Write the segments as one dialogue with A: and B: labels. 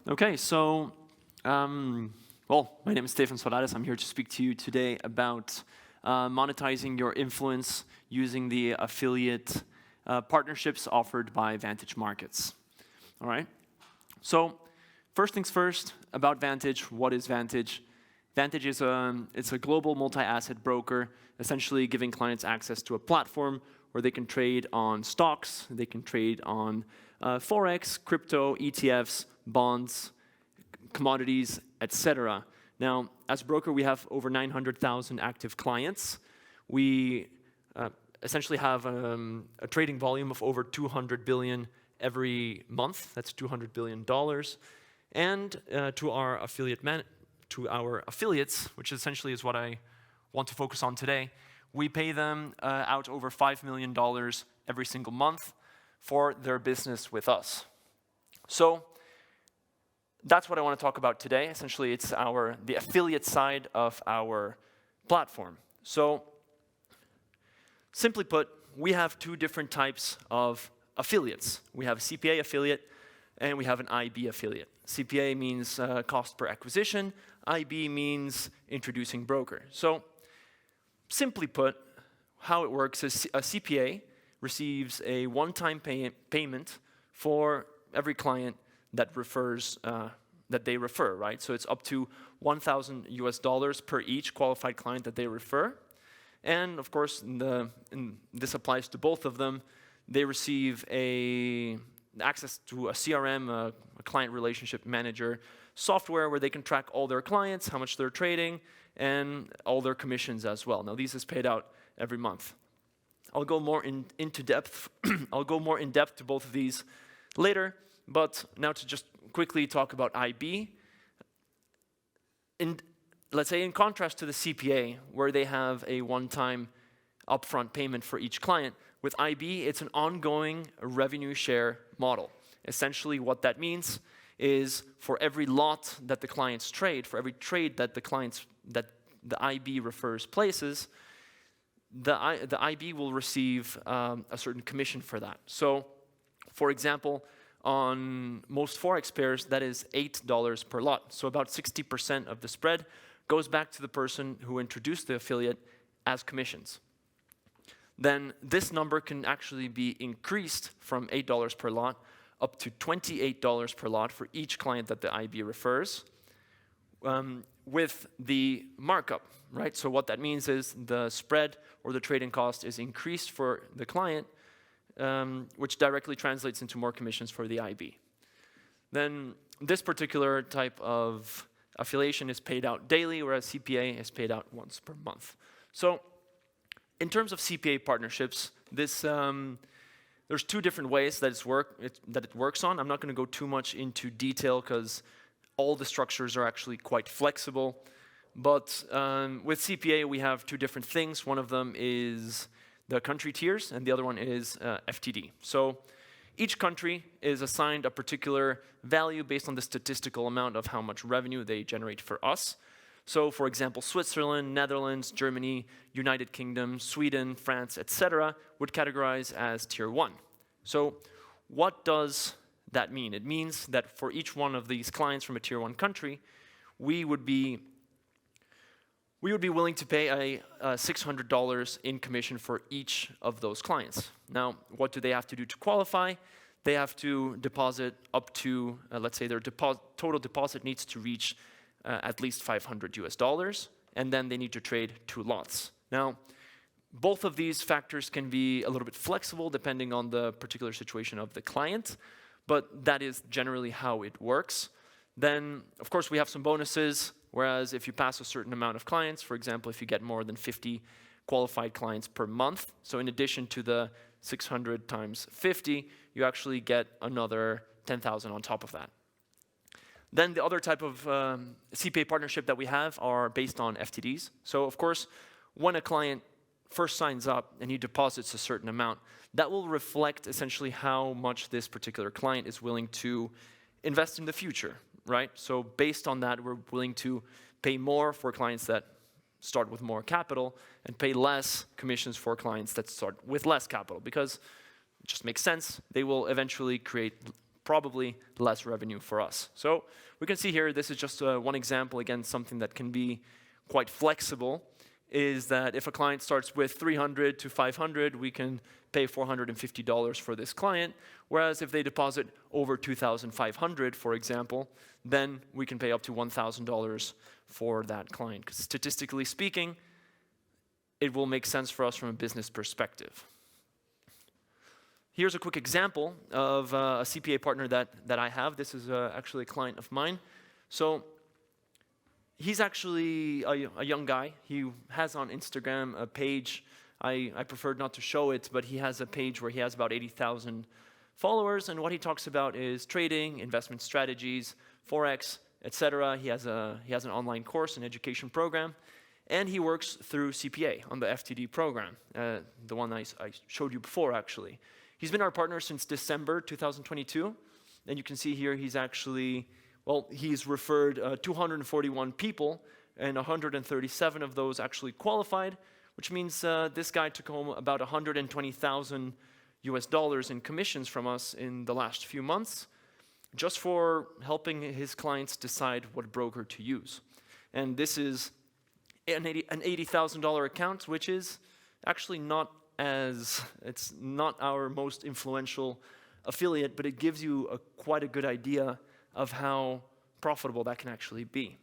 A: Okay, so, my name is Stefan Solaris. I'm here to speak to you today about monetizing your influence using the affiliate partnerships offered by Vantage Markets. All right. So, first things first about Vantage. What is Vantage? Vantage is it's a global multi-asset broker, essentially giving clients access to a platform where they can trade on stocks, they can trade on forex, crypto, ETFs, bonds, commodities, etc. Now, as a broker, we have over 900,000 active clients. We essentially have a trading volume of over 200 billion every month. That's $200 billion. And to our affiliates, which essentially is what I want to focus on today, we pay them out over $5 million every single month for their business with us. So that's what I want to talk about today. Essentially, it's the affiliate side of our platform. So simply put, we have two different types of affiliates. We have a CPA affiliate and we have an IB affiliate. CPA means cost per acquisition. IB means introducing broker. So simply put, how it works is a CPA receives a one-time payment for every client that they refer, right? So it's up to $1,000 per each qualified client that they refer. And of course, this applies to both of them. They receive access to a CRM, a client relationship manager software where they can track all their clients, how much they're trading, and all their commissions as well. Now, these is paid out every month. I'll go more into depth. I'll go more in depth to both of these later. But now to just quickly talk about IB. Let's say in contrast to the CPA, where they have a one-time upfront payment for each client, with IB, it's an ongoing revenue share model. Essentially, what that means is for every lot that the clients trade, for every trade that the IB refers places, the IB will receive a certain commission for that. So, for example, on most forex pairs, that is $8 per lot. So about 60% of the spread goes back to the person who introduced the affiliate as commissions. Then this number can actually be increased from $8 per lot up to $28 per lot for each client that the IB refers, with the markup, right? So what that means is the spread or the trading cost is increased for the client, which directly translates into more commissions for the IB. Then this particular type of affiliation is paid out daily, whereas CPA is paid out once per month. So in terms of CPA partnerships, there's two different ways that it works on. I'm not going to go too much into detail because all the structures are actually quite flexible. But with CPA, we have two different things. One of them is the country tiers, and the other one is FTD. So each country is assigned a particular value based on the statistical amount of how much revenue they generate for us. So, for example, Switzerland, Netherlands, Germany, United Kingdom, Sweden, France, etc. would categorize as Tier 1. So what does that mean? It means that for each one of these clients from a Tier 1 country, we would be willing to pay $600 in commission for each of those clients. Now, what do they have to do to qualify? They have to deposit up to, let's say their total deposit needs to reach at least $500, and then they need to trade 2 lots. Now, both of these factors can be a little bit flexible depending on the particular situation of the client, but that is generally how it works. Then, of course, we have some bonuses, whereas if you pass a certain amount of clients, for example, if you get more than 50 qualified clients per month, so in addition to the 600 times 50, you actually get another 10,000 on top of that. Then the other type of CPA partnership that we have are based on FTDs. So of course, when a client first signs up and he deposits a certain amount, that will reflect essentially how much this particular client is willing to invest in the future, right? So based on that, we're willing to pay more for clients that start with more capital and pay less commissions for clients that start with less capital, because it just makes sense. They will eventually create probably less revenue for us. So we can see here, this is just one example, again, something that can be quite flexible, is that if a client starts with 300 to 500, we can pay $450 for this client, whereas if they deposit over 2,500, for example, then we can pay up to $1,000 for that client. 'Cause statistically speaking, it will make sense for us from a business perspective. Here's a quick example of a CPA partner that I have. This is actually a client of mine. So he's actually a young guy. He has on Instagram a page. I preferred not to show it, but he has a page where he has about 80,000 followers, and what he talks about is trading, investment strategies, Forex, etc. He has an online course, an education program, and he works through CPA on the FTD program, the one I showed you before, actually. He's been our partner since December 2022, and you can see here he's actually, well, he's referred 241 people, and 137 of those actually qualified, which means this guy took home about $120,000 US in commissions from us in the last few months, just for helping his clients decide what broker to use. And this is an $80,000 account, which is actually it's not our most influential affiliate, but it gives you quite a good idea of how profitable that can actually be.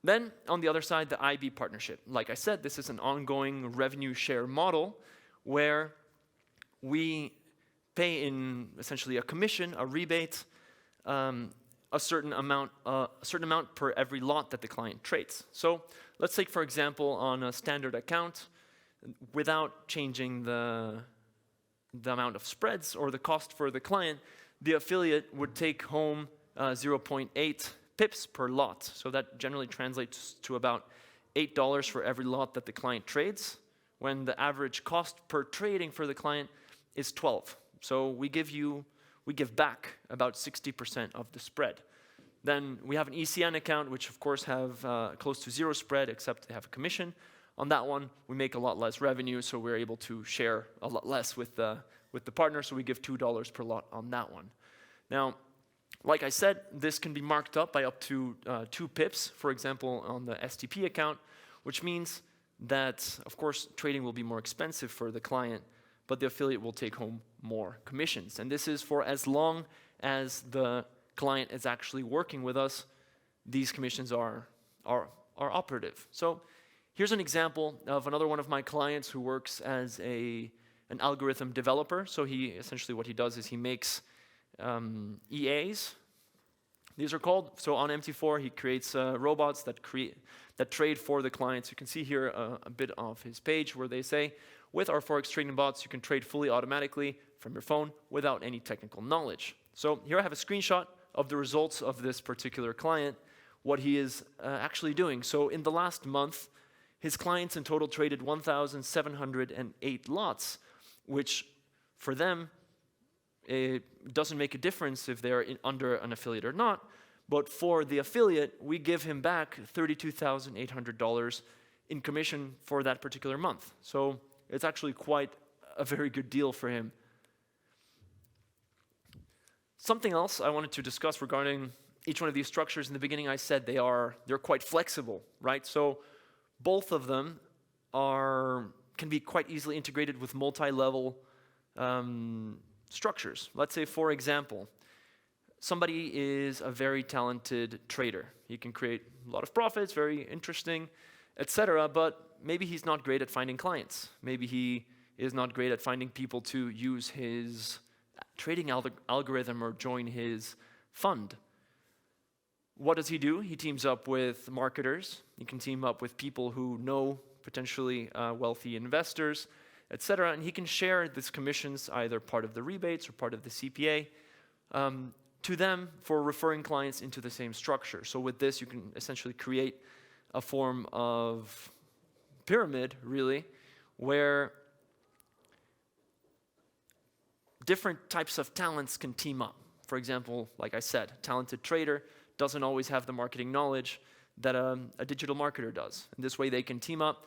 A: Then, on the other side, the IB partnership. Like I said, this is an ongoing revenue share model where we pay in essentially a commission, a rebate, a certain amount per every lot that the client trades. So let's take, for example, on a standard account, without changing the amount of spreads or the cost for the client, the affiliate would take home 0.8 pips per lot. So that generally translates to about $8 for every lot that the client trades, when the average cost per trading for the client is 12. So we give back about 60% of the spread. Then we have an ECN account, which of course have close to zero spread, except they have a commission. On that one, we make a lot less revenue, so we're able to share a lot less with the partner, so we give $2 per lot on that one. Now, like I said, this can be marked up by up to 2 pips, for example, on the STP account, which means that, of course, trading will be more expensive for the client, but the affiliate will take home more commissions. And this is for as long as the client is actually working with us, these commissions are operative. So here's an example of another one of my clients who works as an algorithm developer. So essentially what he does is he makes EAs, these are called. So on MT4, he creates robots that trade for the clients. You can see here a bit of his page where they say, with our Forex trading bots, you can trade fully automatically from your phone without any technical knowledge. So here I have a screenshot of the results of this particular client, what he is actually doing. So in the last month, his clients in total traded 1,708 lots, which for them, it doesn't make a difference if they're under an affiliate or not, but for the affiliate, we give him back $32,800 in commission for that particular month. So it's actually quite a very good deal for him. Something else I wanted to discuss regarding each one of these structures. In the beginning, I said they're quite flexible, right? So both of them can be quite easily integrated with multi-level structures. Let's say, for example, somebody is a very talented trader. He can create a lot of profits, very interesting, etc., but maybe he's not great at finding clients. Maybe he is not great at finding people to use his trading algorithm or join his fund. What does he do? He teams up with marketers. He can team up with people who know potentially wealthy investors, etc., and he can share these commissions, either part of the rebates or part of the CPA, to them for referring clients into the same structure. So with this, you can essentially create a form of pyramid, really, where different types of talents can team up. For example, like I said, a talented trader doesn't always have the marketing knowledge that a digital marketer does. And this way they can team up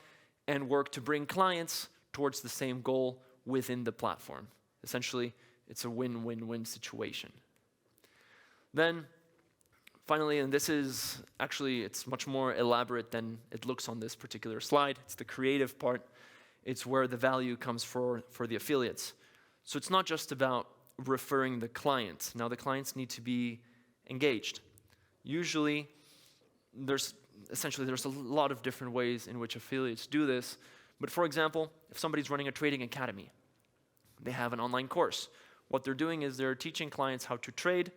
A: and work to bring clients towards the same goal within the platform. Essentially, it's a win-win-win situation. Then, finally, and this is actually, it's much more elaborate than it looks on this particular slide. It's the creative part. It's where the value comes for the affiliates. So it's not just about referring the client. Now, the clients need to be engaged. Usually, there's a lot of different ways in which affiliates do this. But for example, if somebody's running a trading academy, they have an online course. What they're doing is they're teaching clients how to trade,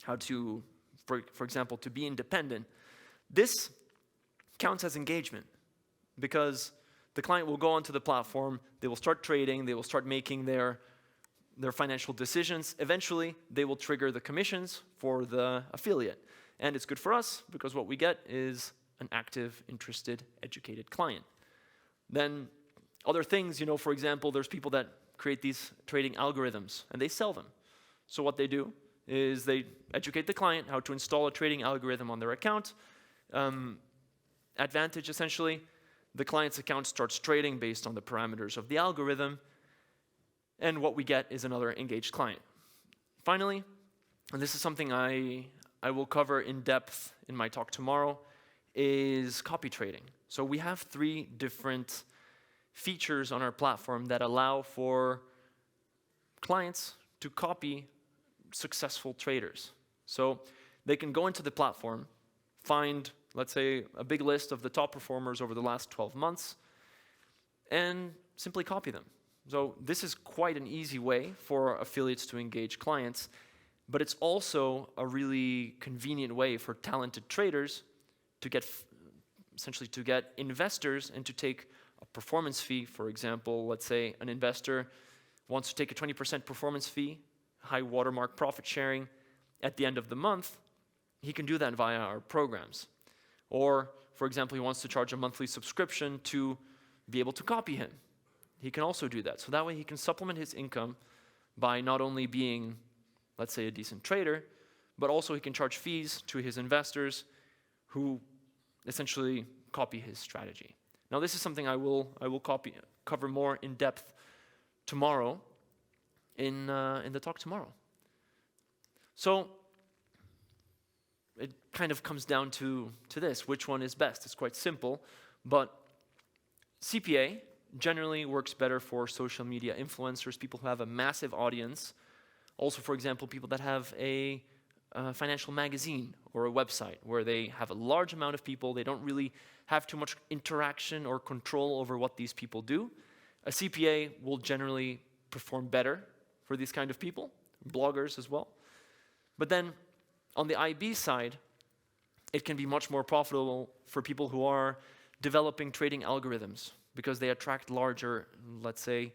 A: how to, for example, to be independent. This counts as engagement because the client will go onto the platform, they will start trading, they will start making their financial decisions. Eventually, they will trigger the commissions for the affiliate. And it's good for us because what we get is an active, interested, educated client. Then other things, for example, there's people that create these trading algorithms and they sell them. So what they do is they educate the client how to install a trading algorithm on their account. At Vantage, essentially, the client's account starts trading based on the parameters of the algorithm, and what we get is another engaged client. Finally, and this is something I will cover in depth in my talk tomorrow, is copy trading. So we have 3 different features on our platform that allow for clients to copy successful traders. So they can go into the platform, find, let's say, a big list of the top performers over the last 12 months, and simply copy them. So this is quite an easy way for affiliates to engage clients, but it's also a really convenient way for talented traders to get, essentially to get investors and to take a performance fee. For example, let's say an investor wants to take a 20% performance fee, high watermark profit sharing at the end of the month. He can do that via our programs. Or, for example, he wants to charge a monthly subscription to be able to copy him. He can also do that. So that way he can supplement his income by not only being, let's say, a decent trader, but also he can charge fees to his investors who essentially copy his strategy. Now, this is something I will cover more in depth tomorrow in the talk tomorrow. So it kind of comes down to this, which one is best? It's quite simple, but CPA generally works better for social media influencers, people who have a massive audience. Also, for example, people that have a financial magazine or a website where they have a large amount of people, they don't really have too much interaction or control over what these people do. A CPA will generally perform better for these kind of people, bloggers as well. But then on the IB side, it can be much more profitable for people who are developing trading algorithms because they attract larger, let's say,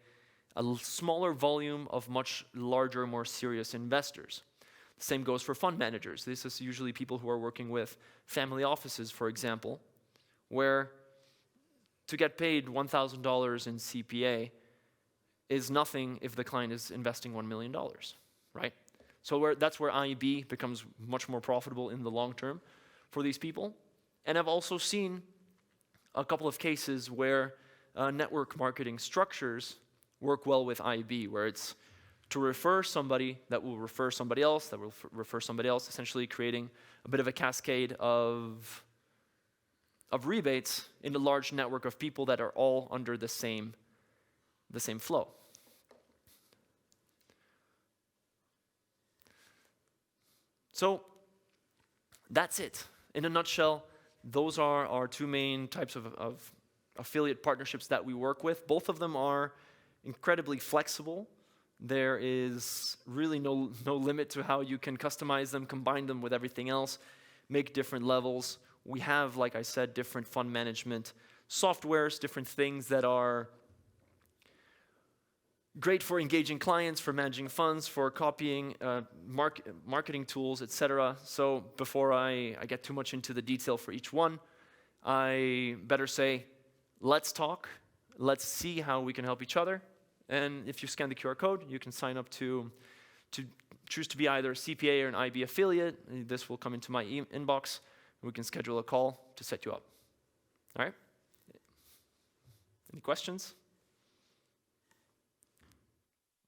A: a smaller volume of much larger, more serious investors. The same goes for fund managers. This is usually people who are working with family offices, for example, where to get paid $1,000 in CPA is nothing if the client is investing $1 million, right? So that's where IB becomes much more profitable in the long term for these people. And I've also seen a couple of cases where network marketing structures work well with IB, where it's to refer somebody that will refer somebody else, that will refer somebody else, essentially creating a bit of a cascade of rebates in a large network of people that are all under the same flow. So that's it. In a nutshell, those are our 2 main types of affiliate partnerships that we work with. Both of them are incredibly flexible. There is really no limit to how you can customize them, combine them with everything else, make different levels. We have, like I said, different fund management softwares, different things that are great for engaging clients, for managing funds, for copying, marketing tools, etc. So before I get too much into the detail for each one, I better say, let's talk. Let's see how we can help each other. And if you scan the QR code, you can sign up to choose to be either a CPA or an IB affiliate. This will come into my inbox. We can schedule a call to set you up. All right? Any questions?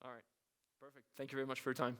A: All right, perfect. Thank you very much for your time.